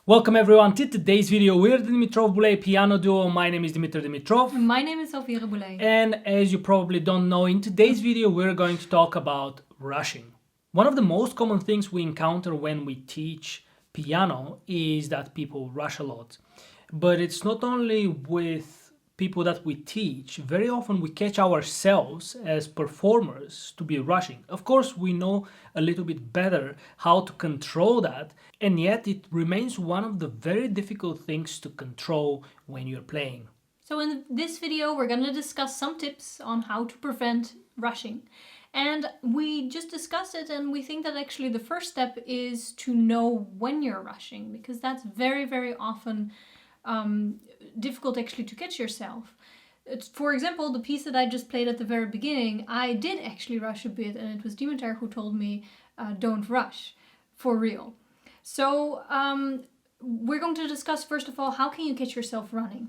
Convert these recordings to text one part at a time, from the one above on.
Welcome everyone to today's video. We're the DimitrovBoelee piano duo. My name is Dimitrov. My name is youre. And as you probably don't know, in today's video we're going to talk about rushing. One of the most common things we encounter when we teach piano is that people rush a lot. But it's not only with people that we teach. Very often we catch ourselves as performers to be rushing. Of course, we know a little bit better how to control that, and yet it remains one of the very difficult things to control when you're playing. So in this video, we're going to discuss some tips on how to prevent rushing. And we just discussed it, and we think that actually the first step is to know when you're rushing, because that's very, very often difficult actually to catch yourself. For example, the piece that I just played at the very beginning, I did actually rush a bit, and it was Dimitar who told me don't rush, for real. So we're going to discuss first of all, how can you catch yourself running?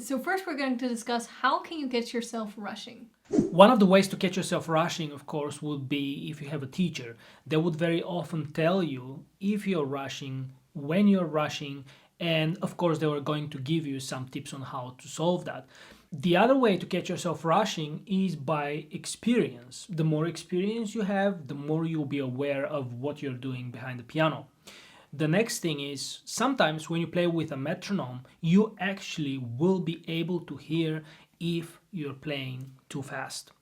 So first we're going to discuss how can you catch yourself rushing. One of the ways to catch yourself rushing, of course, would be if you have a teacher. They would very often tell you if you're rushing, when you're rushing, and of course they were going to give you some tips on how to solve that. The other way to catch yourself rushing is by experience. The more experience you have, the more you'll be aware of what you're doing behind the piano. The next thing is, sometimes when you play with a metronome, you actually will be able to hear if you're playing too fast.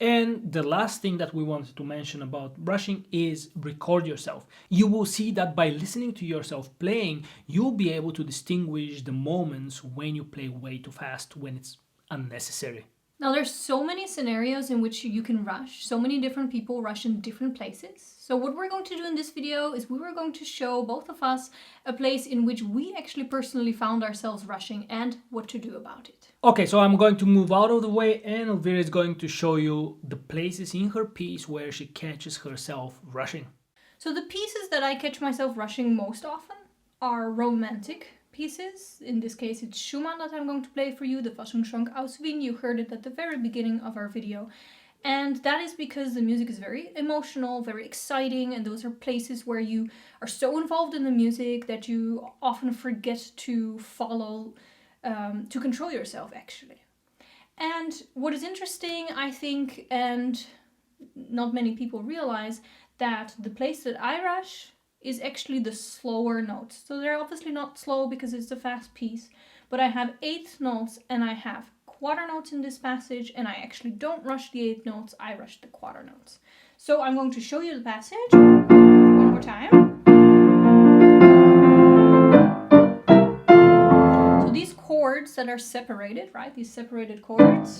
And the last thing that we wanted to mention about rushing is record yourself. You will see that by listening to yourself playing, you'll be able to distinguish the moments when you play way too fast, when it's unnecessary. Now there's so many scenarios in which you can rush. So many different people rush in different places. So what we're going to do in this video is we were going to show both of us a place in which we actually personally found ourselves rushing and what to do about it. Okay, so I'm going to move out of the way, and Elvira is going to show you the places in her piece where she catches herself rushing. So the pieces that I catch myself rushing most often are romantic pieces. In this case, it's Schumann that I'm going to play for you, the Fassungsschwank aus Wien. You heard it at the very beginning of our video. And that is because the music is very emotional, very exciting, and those are places where you are so involved in the music that you often forget to follow, to control yourself actually. And what is interesting, I think, and not many people realize, that the place that I rush is actually the slower notes. So they're obviously not slow because it's a fast piece, but I have 8 notes and I have quarter notes in this passage, and I actually don't rush the 8 notes, I rush the quarter notes. So I'm going to show you the passage one more time. So these chords that are separated, right, these separated chords,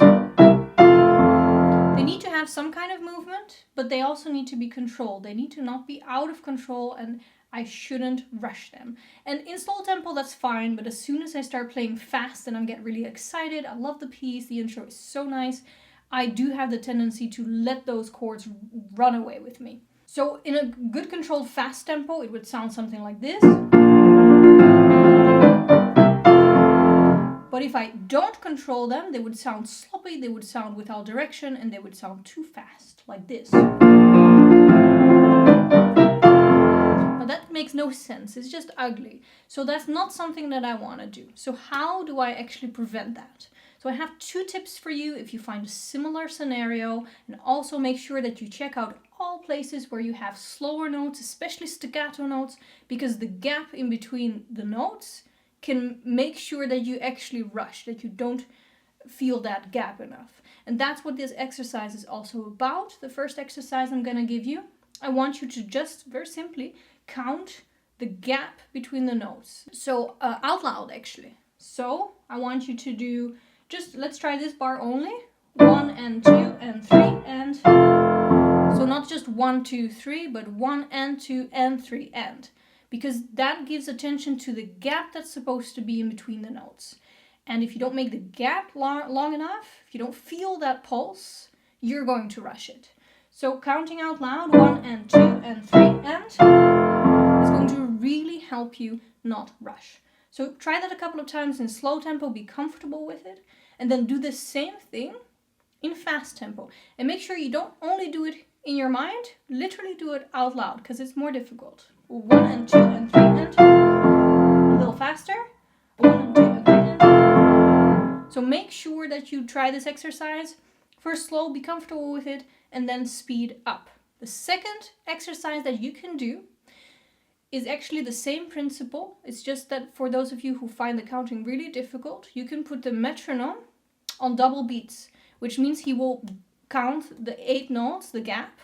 they need to have some kind of movement, but they also need to be controlled. They need to not be out of control, and I shouldn't rush them. And in slow tempo, that's fine, but as soon as I start playing fast and I get really excited, I love the piece, the intro is so nice, I do have the tendency to let those chords run away with me. So in a good controlled fast tempo, it would sound something like this. But if I don't control them, they would sound sloppy, they would sound without direction, and they would sound too fast, like this. Now that makes no sense, it's just ugly. So that's not something that I want to do. So how do I actually prevent that? So I have 2 tips for you if you find a similar scenario, and also make sure that you check out all places where you have slower notes, especially staccato notes, because the gap in between the notes can make sure that you actually rush, that you don't feel that gap enough. And that's what this exercise is also about. The first exercise I'm going to give you, I want you to just very simply count the gap between the notes. So out loud actually. So I want you to do, just let's try this bar only. 1 and 2 and 3 and, so not just 1, 2, 3, but 1 and 2 and 3 and. Because that gives attention to the gap that's supposed to be in between the notes. And if you don't make the gap long enough, if you don't feel that pulse, you're going to rush it. So counting out loud, 1 and 2 and 3 and, is going to really help you not rush. So try that a couple of times in slow tempo, be comfortable with it, and then do the same thing in fast tempo. And make sure you don't only do it in your mind, literally do it out loud because it's more difficult. 1 and 2 and 3 and a little faster. 1 and 2 and 3 and. So make sure that you try this exercise. First slow, be comfortable with it, and then speed up. The second exercise that you can do is actually the same principle. It's just that for those of you who find the counting really difficult, you can put the metronome on double beats, which means he will count the 8 notes, the gap,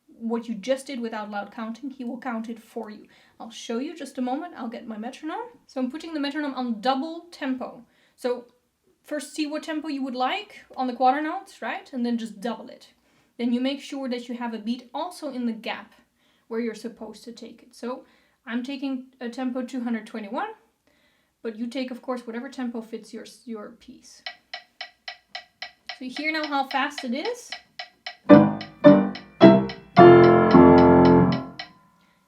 what you just did without loud counting, he will count it for you. I'll show you just a moment. I'll get my metronome. So I'm putting the metronome on double tempo. So first see what tempo you would like on the quarter notes, right? And then just double it. Then you make sure that you have a beat also in the gap where you're supposed to take it. So I'm taking a tempo 221, but you take, of course, whatever tempo fits your piece. So you hear now how fast it is.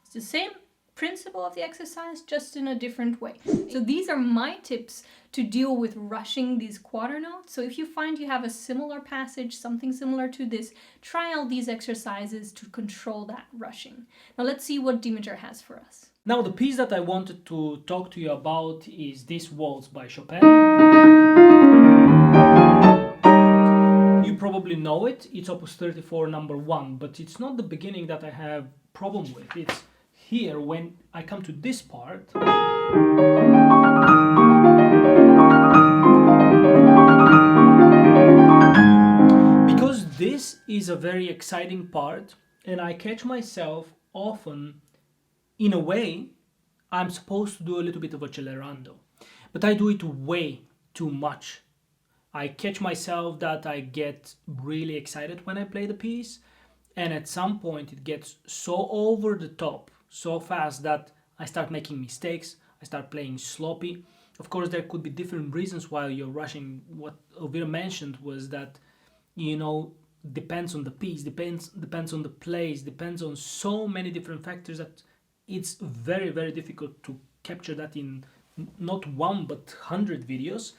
It's the same principle of the exercise, just in a different way. So these are my tips to deal with rushing these quarter notes. So if you find you have a similar passage, something similar to this, try out these exercises to control that rushing. Now let's see what Dimitar has for us. Now the piece that I wanted to talk to you about is this waltz by Chopin. You probably know it, it's Opus 34 number 1, but it's not the beginning that I have problem with. It's here when I come to this part. Because this is a very exciting part, and I catch myself often, in a way, I'm supposed to do a little bit of accelerando, but I do it way too much. I catch myself that I get really excited when I play the piece, and at some point it gets so over the top, so fast that I start making mistakes, I start playing sloppy. Of course, there could be different reasons why you're rushing. What Elvira mentioned was that, depends on the piece, depends on the place, depends on so many different factors that it's very, very difficult to capture that in not one but 100 videos.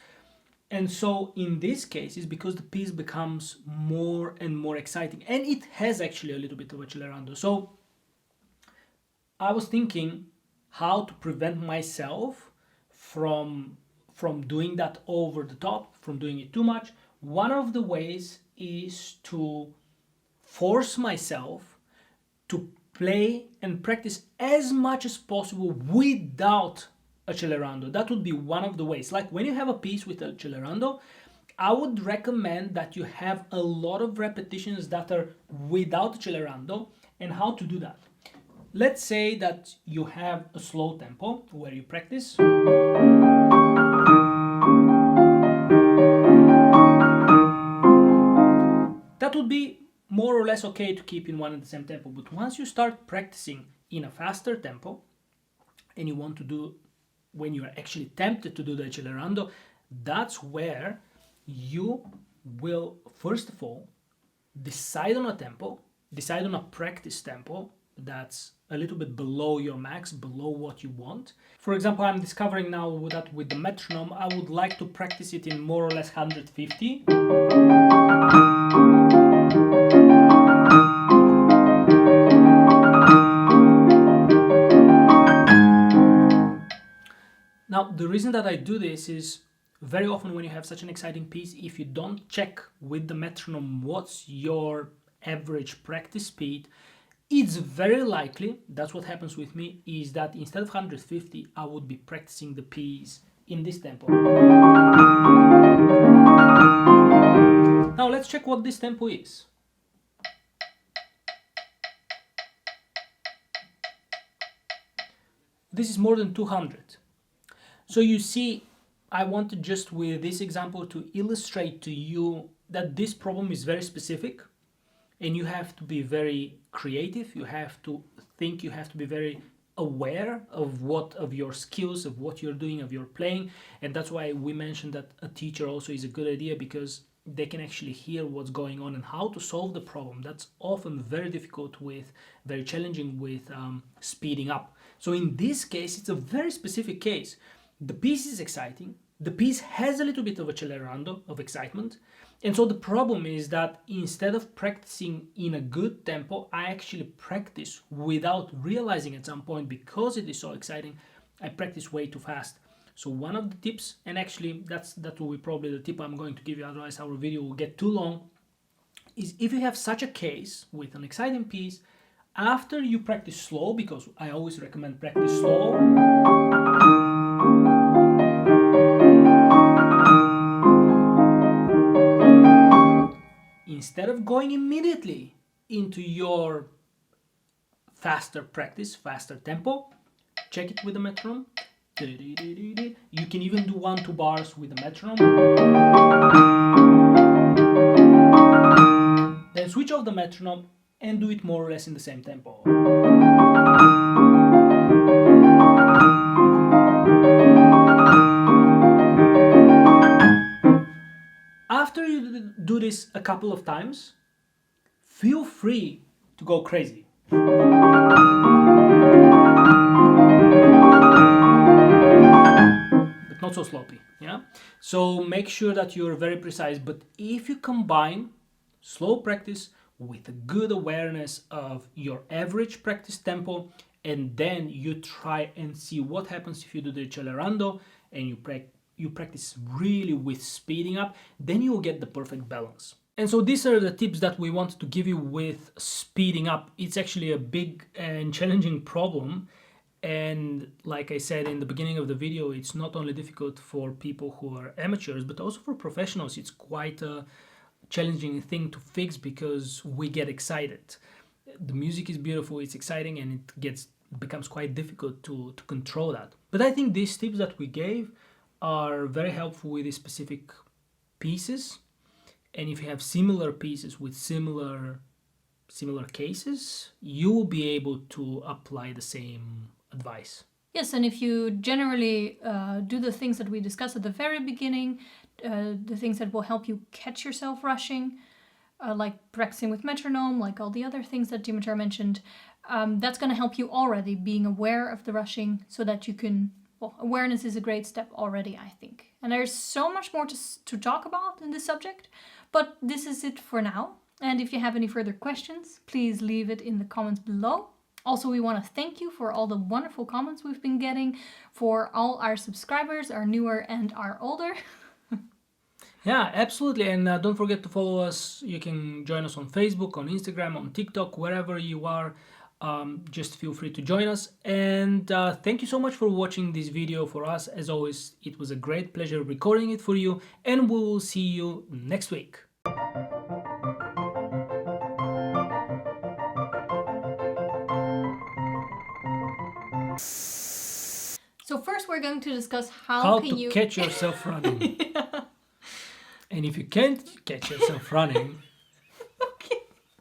And so in this case, it's because the piece becomes more and more exciting, and it has actually a little bit of accelerando. So I was thinking how to prevent myself from doing that over the top, from doing it too much. One of the ways is to force myself to play and practice as much as possible without accelerando. That would be one of the ways. Like when you have a piece with accelerando, I would recommend that you have a lot of repetitions that are without accelerando. And how to do that? Let's say that you have a slow tempo where you practice. That would be more or less okay to keep in one and the same tempo. But once you start practicing in a faster tempo and you want to do, when you are actually tempted to do the accelerando, that's where you will, first of all, decide on a tempo, decide on a practice tempo that's a little bit below your max, below what you want. For example, I'm discovering now that with the metronome, I would like to practice it in more or less 150. Now, the reason that I do this is very often when you have such an exciting piece, if you don't check with the metronome what's your average practice speed, it's very likely, that's what happens with me, is that instead of 150, I would be practicing the piece in this tempo. Now let's check what this tempo is. This is more than 200. So you see, I wanted just with this example to illustrate to you that this problem is very specific, and you have to be very creative, you have to think, you have to be very aware of your skills, of what you're doing, of your playing. And that's why we mentioned that a teacher also is a good idea, because they can actually hear what's going on and how to solve the problem. That's often very difficult very challenging with speeding up. So in this case, it's a very specific case. The piece is exciting, the piece has a little bit of accelerando, of excitement. And so the problem is that instead of practicing in a good tempo, I actually practice without realizing at some point, because it is so exciting, I practice way too fast. So one of the tips, and actually that will be probably the tip I'm going to give you, otherwise our video will get too long, is if you have such a case with an exciting piece, after you practice slow, because I always recommend practice slow, instead of going immediately into your faster practice, faster tempo, check it with the metronome. You can even do 1-2 bars with the metronome. Then switch off the metronome and do it more or less in the same tempo. After you do this a couple of times, feel free to go crazy. But not so sloppy, yeah? So make sure that you're very precise, but if you combine slow practice with a good awareness of your average practice tempo, and then you try and see what happens if you do the accelerando and you practice really with speeding up, then you will get the perfect balance. And so these are the tips that we want to give you with speeding up. It's actually a big and challenging problem. And like I said in the beginning of the video, it's not only difficult for people who are amateurs, but also for professionals. It's quite a challenging thing to fix because we get excited. The music is beautiful, it's exciting, and it becomes quite difficult to control that. But I think these tips that we gave are very helpful with these specific pieces. And if you have similar pieces with similar cases, you will be able to apply the same advice. Yes, and if you generally do the things that we discussed at the very beginning, the things that will help you catch yourself rushing, like practicing with metronome, like all the other things that Dimitrov mentioned, that's going to help you already being aware of the rushing so that you can, well, awareness is a great step already, I think. And there's so much more to talk about in this subject, but this is it for now. And if you have any further questions, please leave it in the comments below. Also, we want to thank you for all the wonderful comments we've been getting, for all our subscribers, our newer and our older. Yeah, absolutely. And don't forget to follow us. You can join us on Facebook, on Instagram, on TikTok, wherever you are. Just feel free to join us. And thank you so much for watching this video. For us, as always, it was a great pleasure recording it for you. And we will see you next week. So first we're going to discuss How can to you catch yourself running. Yeah. And if you can't catch yourself running,